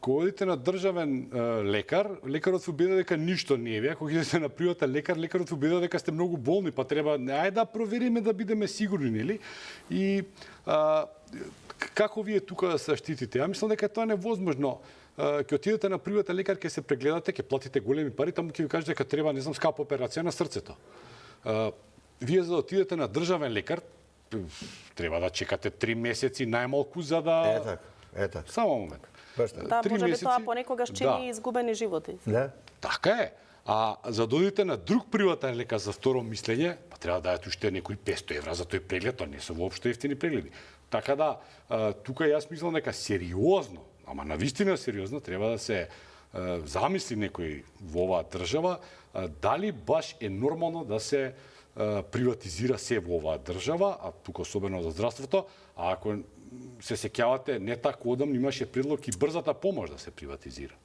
кога одите на државен лекар, лекарот се убедува дека ништо не е. Ако идете на приватен лекар, лекарот се убедува дека сте многу болни, па треба ајде да провериме да бидеме сигурни, нели? И како вие тука да се заштитите? Ја мислам дека тоа е невозможно. Ќе отидете на приватен лекар, ќе се прегледате, ќе платите големи пари, таму ќе ви кажат дека треба, не знам, скапа операција на срцето. Вие за да отидете на државен лекар, треба да чекате 3 месеци најмалку за да... Ета. Само момент. Да, може би тоа понекогаш чини изгубени животи. Да. Така е. А за да одите на друг приватен лекар за второ мислење, па треба да дадете уште некои 500 евра за тој преглед, тоа не се воопшто ефтини прегледи. Така да, тука јас мислам дека сериозно, ама навистина сериозно, треба да се замисли некој во оваа држава, дали баш е нормално да се приватизира се во оваа држава, а тука особено за здравството, а ако се сеќавате, не така одамно имаше предлог и брзата помош да се приватизира.